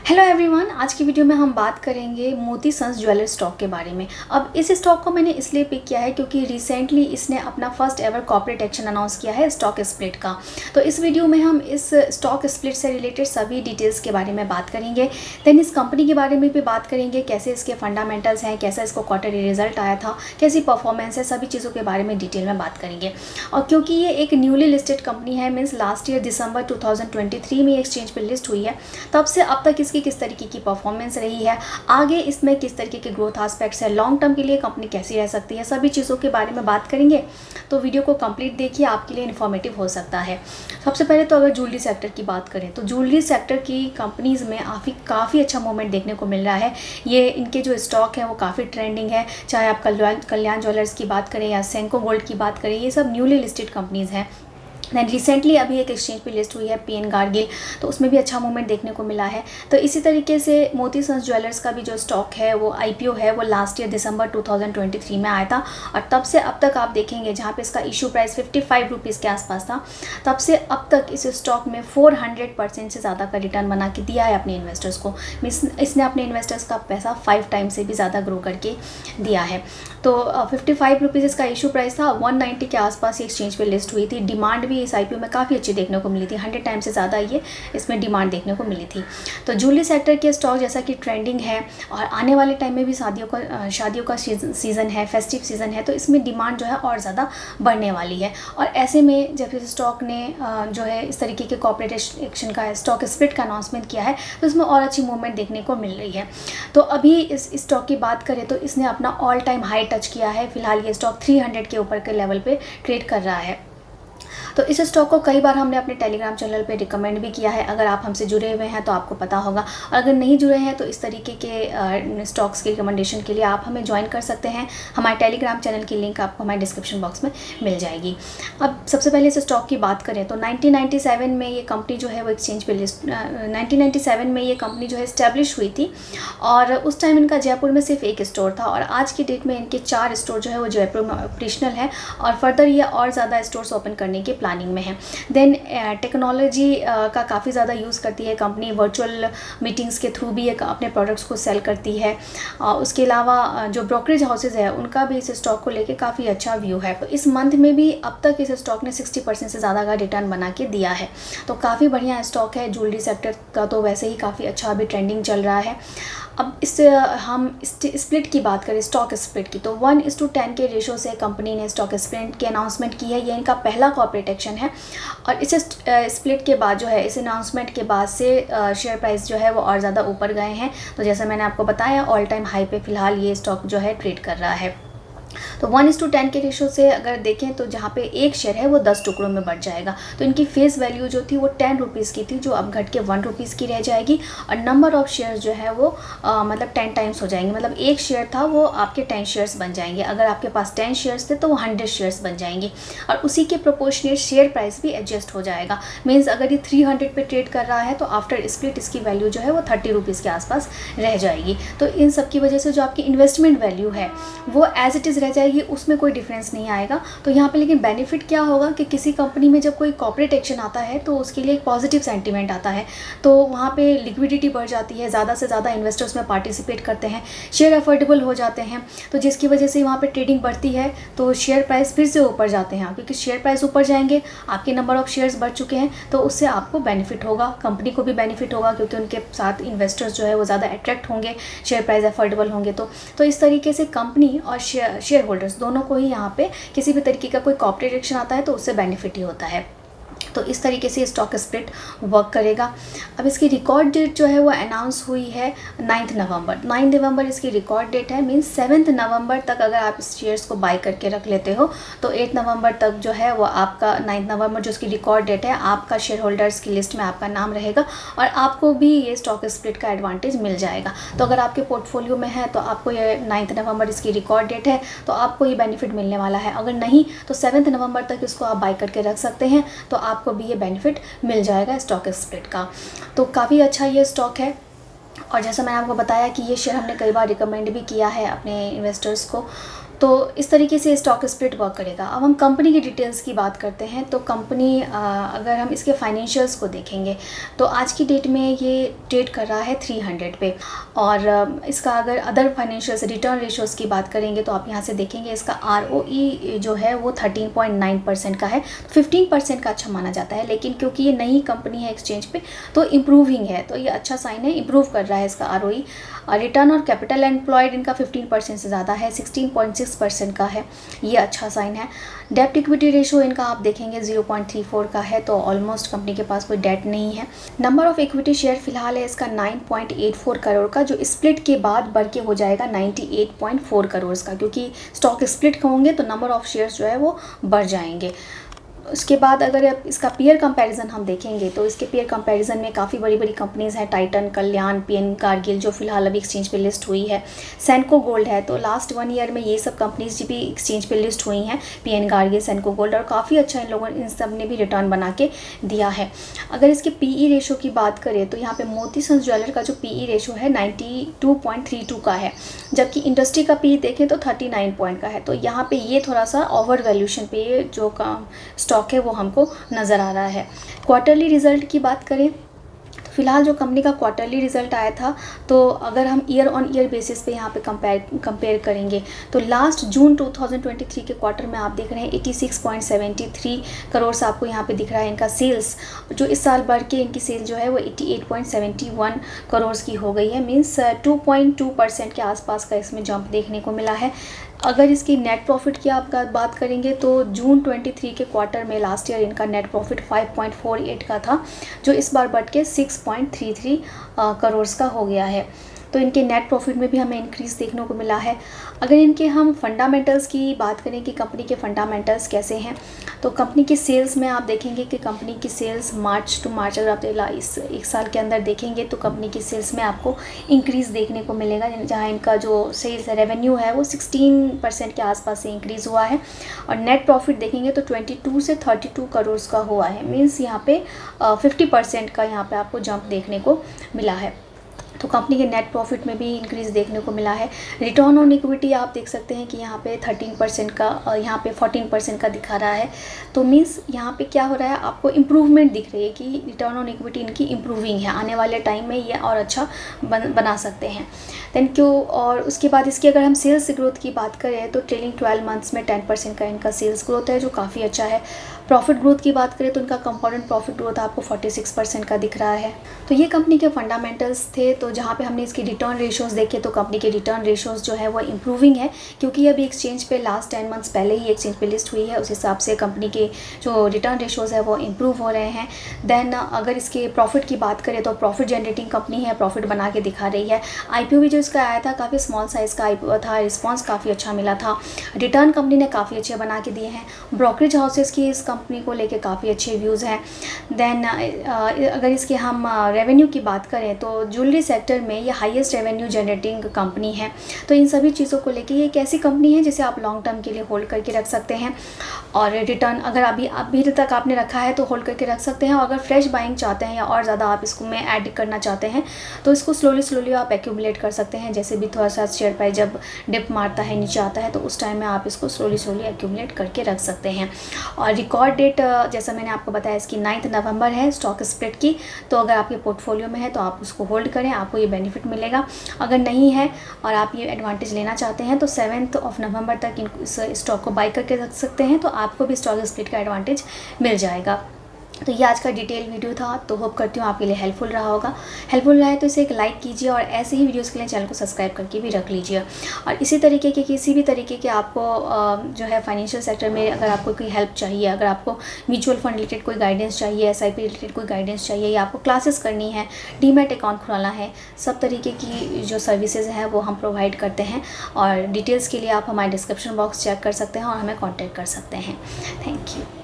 Hello everyone, आज की video में हम बात करेंगे मोती सन्स ज्वेलर स्टॉक के बारे में। अब इस स्टॉक को मैंने इसलिए पिक किया है क्योंकि रिसेंटली इसने अपना first ever corporate action announce किया है स्टॉक स्प्लिट का। तो इस वीडियो में हम इस स्टॉक स्प्लिट से रिलेटेड सभी डिटेल्स के बारे में बात करेंगे। देन इस कंपनी के बारे में भी बात करेंगे, कैसे इसके फंडामेंटल्स हैं, कैसा इसको क्वार्टरली रिजल्ट आया था, कैसी परफॉर्मेंस है, सभी चीज़ों के बारे में डिटेल में बात करेंगे। और क्योंकि ये एक न्यूली लिस्टेड कंपनी है, मीन्स लास्ट ईयर दिसंबर 2023 में एक्सचेंज पर लिस्ट हुई है, तब से अब तक इसकी किस तरीके की परफॉर्मेंस रही है, आगे इसमें किस तरीके के ग्रोथ एस्पेक्ट्स है, लॉन्ग टर्म के लिए कंपनी कैसी रह सकती है, सभी चीज़ों के बारे में बात करेंगे। तो वीडियो को कंप्लीट देखिए, आपके लिए इन्फॉर्मेटिव हो सकता है। सबसे पहले तो अगर ज्वेलरी सेक्टर की बात करें तो ज्वेलरी सेक्टर की कंपनीज़ में काफ़ी अच्छा मूवमेंट देखने को मिल रहा है। ये इनके जो स्टॉक है वो काफ़ी ट्रेंडिंग है, चाहे आप कल्याण ज्वेलर्स की बात करें या सेंको गोल्ड की बात करें, ये सब न्यूली लिस्टेड कंपनीज़ हैं। दैन रिसेंटली अभी एक एक्सचेंज पे लिस्ट हुई है पीएन गार्गिल, तो उसमें भी अच्छा मूवमेंट देखने को मिला है। तो इसी तरीके से मोती सन्स ज्वेलर्स का भी जो स्टॉक है वो आईपीओ है, वो लास्ट ईयर दिसंबर 2023 में आया था और तब से अब तक आप देखेंगे, जहाँ पे इसका इशू प्राइस 55 रुपीज़ के आसपास था, तब से अब तक इस स्टॉक में 400% से ज़्यादा का रिटर्न बना के दिया है अपने इन्वेस्टर्स को। इसने अपने इन्वेस्टर्स का पैसा 5 टाइम्स से भी ज़्यादा ग्रो करके दिया है। तो 55 रुपीज़ इसका इशू प्राइस था, 190 के आसपास ये एक्सचेंज पे लिस्ट हुई थी। डिमांड भी इस आईपीओ में काफ़ी अच्छी देखने को मिली थी, 100 टाइम से ज़्यादा ये इसमें डिमांड देखने को मिली थी। तो ज्वेलरी सेक्टर के स्टॉक जैसा कि ट्रेंडिंग है और आने वाले टाइम में भी शादियों का सीज़न है, फेस्टिव सीज़न है, तो इसमें डिमांड जो है और ज़्यादा बढ़ने वाली है। और ऐसे में जब इस स्टॉक ने जो है इस तरीके के कॉर्पोरेट एक्शन का स्टॉक स्प्लिट का अनाउंसमेंट किया है, तो इसमें और अच्छी मूवमेंट देखने को मिल रही है। तो अभी इस स्टॉक की बात करें तो इसने अपना ऑल टाइम हाई टच किया है। फिलहाल ये स्टॉक 300 के ऊपर के लेवल पे ट्रेड कर रहा है। तो इस स्टॉक को कई बार हमने अपने टेलीग्राम चैनल पे रिकमेंड भी किया है। अगर आप हमसे जुड़े हुए हैं तो आपको पता होगा, और अगर नहीं जुड़े हैं तो इस तरीके के स्टॉक्स की रिकमेंडेशन के लिए आप हमें ज्वाइन कर सकते हैं। हमारे टेलीग्राम चैनल की लिंक आपको हमारे डिस्क्रिप्शन बॉक्स में मिल जाएगी। अब सबसे पहले इस स्टॉक की बात करें तो 1997 में ये कंपनी जो है वो एक्सचेंज पे लिस्ट 1997 में ये कंपनी जो है इस्टेब्लिश हुई थी, और उस टाइम इनका जयपुर में सिर्फ एक स्टोर था, और आज की डेट में इनके 4 स्टोर जो है वो जयपुर में ऑपरेशनल है, और फर्दर ये और ज़्यादा स्टोर्स ओपन करने के प्लानिंग में है। देन टेक्नोलॉजी का काफ़ी ज़्यादा यूज़ करती है कंपनी, वर्चुअल मीटिंग्स के थ्रू भी एक अपने प्रोडक्ट्स को सेल करती है। उसके अलावा जो ब्रोकरेज हाउसेज है उनका भी इस स्टॉक को लेके काफ़ी अच्छा व्यू है। तो इस मंथ में भी अब तक इस स्टॉक ने 60% से ज़्यादा का रिटर्न बना के दिया है, तो काफ़ी बढ़िया स्टॉक है। ज्वेलरी सेक्टर का तो वैसे ही काफ़ी अच्छा अभी ट्रेंडिंग चल रहा है। अब इस हम स्प्लिट की बात करें, स्टॉक स्प्लिट की, तो 1:10 के रेशो से कंपनी ने स्टॉक स्प्लिट की अनाउंसमेंट की है। ये इनका पहला कॉर्पोरेट एक्शन है, और इस स्प्लिट के बाद जो है, इस अनाउंसमेंट के बाद से शेयर प्राइस जो है वो और ज़्यादा ऊपर गए हैं। तो जैसा मैंने आपको बताया, ऑल टाइम हाई पे फिलहाल ये स्टॉक जो है ट्रेड कर रहा है। तो 1:10 के रेशो से अगर देखें तो जहाँ पे एक शेयर है वो 10 टुकड़ों में बढ़ जाएगा। तो इनकी फेस वैल्यू जो थी वो 10 रुपीज़ की थी, जो अब घट के 1 रुपीज़ की रह जाएगी, और नंबर ऑफ शेयर्स जो है वो मतलब 10 टाइम्स हो जाएंगे। मतलब एक शेयर था वो आपके 10 शेयर्स बन जाएंगे। अगर आपके पास 10 शेयर्स थे तो वो 100 शेयर्स बन जाएंगे, और उसी के प्रोपोर्शनेट शेयर प्राइस भी एडजस्ट हो जाएगा। मीन्स अगर ये 300 पे ट्रेड कर रहा है तो आफ्टर स्प्लिट इसकी वैल्यू जो है वो 30 रुपीज़ के आसपास रह जाएगी। तो इन सब की वजह से जो आपकी इन्वेस्टमेंट वैल्यू है वो एज इट इज़ रह जाएगी, उसमें कोई डिफरेंस नहीं आएगा। तो यहाँ पे लेकिन बेनिफिट क्या होगा कि किसी कंपनी में जब कोई कॉर्पोरेट एक्शन आता है तो उसके लिए एक पॉजिटिव सेंटीमेंट आता है, तो वहाँ पे लिक्विडिटी बढ़ जाती है, ज़्यादा से ज़्यादा इन्वेस्टर्स में पार्टिसिपेट करते हैं, शेयर अफोर्डेबल हो जाते हैं, तो जिसकी वजह से वहाँ पे ट्रेडिंग बढ़ती है, तो शेयर प्राइस फिर से ऊपर जाते हैं। क्योंकि शेयर प्राइस ऊपर जाएंगे, आपके नंबर ऑफ शेयर्स बढ़ चुके हैं, तो उससे आपको बेनिफिट होगा, कंपनी को भी बेनिफिट होगा, क्योंकि उनके साथ इन्वेस्टर्स जो है वो ज़्यादा अट्रैक्ट होंगे, शेयर प्राइस अफोर्डेबल होंगे। तो इस तरीके से कंपनी और शेयर होल्डर्स दोनों को ही यहाँ पे किसी भी तरीके का कोई कॉर्पोरेट एक्शन आता है तो उससे बेनिफिट ही होता है। तो इस तरीके से स्टॉक स्प्लिट वर्क करेगा। अब इसकी रिकॉर्ड डेट जो है वो अनाउंस हुई है 9 नवंबर इसकी रिकॉर्ड डेट है। मीन्स 7 नवंबर तक अगर आप इस शेयर्स को बाय करके रख लेते हो तो 8 नवंबर तक जो है वो आपका 9 नवंबर जो उसकी रिकॉर्ड डेट है, आपका शेयर होल्डर्स की लिस्ट में आपका नाम रहेगा, और आपको भी ये स्टॉक स्प्लिट का एडवांटेज मिल जाएगा। तो अगर आपके पोर्टफोलियो में है तो आपको ये 9 नवंबर इसकी रिकॉर्ड डेट है, तो आपको ये बेनिफिट मिलने वाला है। अगर नहीं तो 7 नवंबर तक इसको आप बाय करके रख सकते हैं, तो आपको भी ये बेनिफिट मिल जाएगा स्टॉक स्प्लिट का। तो काफ़ी अच्छा ये स्टॉक है, और जैसा मैंने आपको बताया कि ये शेयर हमने कई बार रिकमेंड भी किया है अपने इन्वेस्टर्स को। तो इस तरीके से स्टॉक स्प्लिट वर्क करेगा। अब हम कंपनी की डिटेल्स की बात करते हैं। तो कंपनी अगर हम इसके फाइनेंशियल्स को देखेंगे तो आज की डेट में ये ट्रेड कर रहा है 300 पे, और इसका अगर अदर फाइनेंशियल्स रिटर्न रेशियोज़ की बात करेंगे तो आप यहाँ से देखेंगे इसका ROE जो है वो 13.9% का है। 15% का अच्छा माना जाता है, लेकिन क्योंकि ये नई कंपनी है एक्सचेंज पे तो इम्प्रूविंग है, तो ये अच्छा साइन है, इम्प्रूव कर रहा है इसका ROE। रिटर्न और कैपिटल एम्प्लॉयड इनका 15% से ज़्यादा है, 16.6% का है, ये अच्छा साइन है। डेप्ट इक्विटी रेशो इनका आप देखेंगे 0.34 का है, तो ऑलमोस्ट कंपनी के पास कोई डेट नहीं है। नंबर ऑफ इक्विटी शेयर फिलहाल है इसका 9.84 करोड़ का, जो स्प्लिट के बाद बढ़ के हो जाएगा 98.4 करोड़ का, क्योंकि स्टॉक स्प्लिट होंगे तो नंबर ऑफ शेयर्स जो है वो बढ़ जाएंगे। उसके बाद अगर आप इसका पीयर कंपैरिजन हम देखेंगे तो इसके पीयर कंपैरिजन में काफ़ी बड़ी बड़ी कंपनीज़ हैं, टाइटन, कल्याण, पीएन कारगिल जो फिलहाल अभी एक्सचेंज पे लिस्ट हुई है, सेनको गोल्ड है। तो लास्ट 1 ईयर में ये सब कंपनीज भी एक्सचेंज पे लिस्ट हुई हैं, पीएन कारगिल, सेनको गोल्ड, और काफ़ी अच्छा इन लोगों इन सब ने भी रिटर्न बना के दिया है। अगर इसके PE रेशो की बात करें तो यहाँ पर मोती सन्स ज्वेलर का जो PE रेशो है 92.32 का है, जबकि इंडस्ट्री का PE देखें तो 39 पॉइंट का है। तो यहाँ पर ये थोड़ा सा ओवर वैल्यूशन पे जो स्टॉक है वो हमको नज़र आ रहा है। क्वार्टरली रिजल्ट की बात करें तो फिलहाल जो कंपनी का क्वार्टरली रिजल्ट आया था, तो अगर हम ईयर ऑन ईयर बेसिस पे यहाँ पे कंपेयर करेंगे तो लास्ट जून 2023 के क्वार्टर में आप देख रहे हैं 86.73 करोड़ से आपको यहाँ पे दिख रहा है इनका सेल्स, जो इस साल बढ़ के इनकी सेल जो है वो 88.71 करोड़ की हो गई है, मीन्स 2.2% के आसपास का इसमें जंप देखने को मिला है। अगर इसकी नेट प्रॉफिट की आप बात करेंगे तो जून 23 के क्वार्टर में लास्ट ईयर इनका नेट प्रॉफिट 5.48 का था, जो इस बार बढ़ के 6.33 करोड़ का हो गया है। तो इनके नेट प्रॉफिट में भी हमें इंक्रीज़ देखने को मिला है। अगर इनके हम फंडामेंटल्स की बात करें कि कंपनी के फंडामेंटल्स कैसे हैं, तो कंपनी की सेल्स में आप देखेंगे कि कंपनी की सेल्स मार्च टू मार्च अगर आप इस एक साल के अंदर देखेंगे तो कंपनी की सेल्स में आपको इंक्रीज़ देखने को मिलेगा, जहाँ इनका जो सेल्स रेवेन्यू है वो 16% के आसपास से इंक्रीज़ हुआ है। और नेट प्रॉफिट देखेंगे तो 22 से 32 करोड़ का हुआ है, मीन्स यहाँ पे 50% का यहाँ पे आपको जंप देखने को मिला है। तो कंपनी के नेट प्रॉफिट में भी इंक्रीज़ देखने को मिला है। रिटर्न ऑन इक्विटी आप देख सकते हैं कि यहाँ पे 13% का, यहाँ पे 14% का दिखा रहा है। तो मीन्स यहाँ पे क्या हो रहा है, आपको इम्प्रूवमेंट दिख रही है कि रिटर्न ऑन इक्विटी इनकी इम्प्रूविंग है, आने वाले टाइम में ये और अच्छा बना सकते हैं। देन और उसके बाद इसकी अगर हम सेल्स ग्रोथ की बात करें तो ट्रेलिंग 12 मंथ्स में 10% का इनका सेल्स ग्रोथ है, जो काफ़ी अच्छा है। प्रॉफिट ग्रोथ की बात करें तो इनका कंपाउंडेड प्रॉफिट ग्रोथ आपको 46% का दिख रहा है। तो ये कंपनी के फंडामेंटल्स थे। तो जहाँ पे हमने इसकी रिटर्न रेशियोज़ देखे तो कंपनी के रिटर्न रेशियोज़ जो है वो इम्प्रूविंग है, क्योंकि अभी एक्सचेंज पे लास्ट 10 मंथ्स पहले ही एक्सचेंज पे लिस्ट हुई है, उस हिसाब से कंपनी के जो रिटर्न रेशियोज़ है वो इम्प्रूव हो रहे हैं। देन अगर इसके प्रॉफिट की बात करें तो प्रॉफिट जनरेटिंग कंपनी है, प्रॉफिट बना के दिखा रही है। IPO भी जो इसका आया था काफ़ी स्मॉल साइज़ का IPO था, रिस्पॉन्स काफ़ी अच्छा मिला था, रिटर्न कंपनी ने काफ़ी अच्छे बना के दिए हैं। ब्रोकरेज हाउसेस की इस कंपनी को लेकर काफ़ी अच्छे व्यूज़ हैं। देन अगर इसके हम रेवेन्यू की बात करें तो ज्वेलरी सेक्टर में ये हाईएस्ट रेवेन्यू जनरेटिंग कंपनी है। तो इन सभी चीज़ों को लेके ये एक ऐसी कंपनी है जिसे आप लॉन्ग टर्म के लिए होल्ड करके रख सकते हैं, और रिटर्न अगर अभी तक आपने रखा है तो होल्ड करके रख सकते हैं। और अगर फ्रेश बाइंग चाहते हैं या और ज़्यादा आप इसको में ऐड करना चाहते हैं तो इसको स्लोली आप एक्यूमुलेट कर सकते हैं। जैसे भी थोड़ा सा शेयर प्राइस जब डिप मारता है, नीचे आता है, तो उस टाइम में आप इसको स्लोली एक्यूमुलेट करके रख सकते हैं। और रिकॉर्ड डेट जैसा मैंने आपको बताया इसकी 9 नवंबर है स्टॉक स्प्लिट की। तो अगर आपके पोर्टफोलियो में है तो आप उसको होल्ड करें, आपको ये बेनिफिट मिलेगा। अगर नहीं है और आप ये एडवांटेज लेना चाहते हैं तो 7 नवंबर तक इस स्टॉक को बाई करके रख सकते हैं, तो आपको भी स्टॉक स्प्लिट का एडवांटेज मिल जाएगा। तो ये आज का डिटेल वीडियो था, तो होप करती हूँ आपके लिए हेल्पफुल रहा होगा। हेल्पफुल रहा है तो इसे एक लाइक कीजिए और ऐसे ही वीडियोस के लिए चैनल को सब्सक्राइब करके भी रख लीजिए। और इसी तरीके के किसी भी तरीके के आपको जो है फाइनेंशियल सेक्टर में अगर आपको कोई हेल्प चाहिए, अगर आपको म्यूचुअल फंड रिलेटेड कोई गाइडेंस चाहिए, SIP रिलेटेड कोई गाइडेंस चाहिए, या आपको क्लासेस करनी है, डीमैट अकाउंट खुलाना है, सब तरीके की जो सर्विसेज हैं वो हम प्रोवाइड करते हैं। और डिटेल्स के लिए आप हमारे डिस्क्रिप्शन बॉक्स चेक कर सकते हैं और हमें कॉन्टैक्ट कर सकते हैं। Thank you.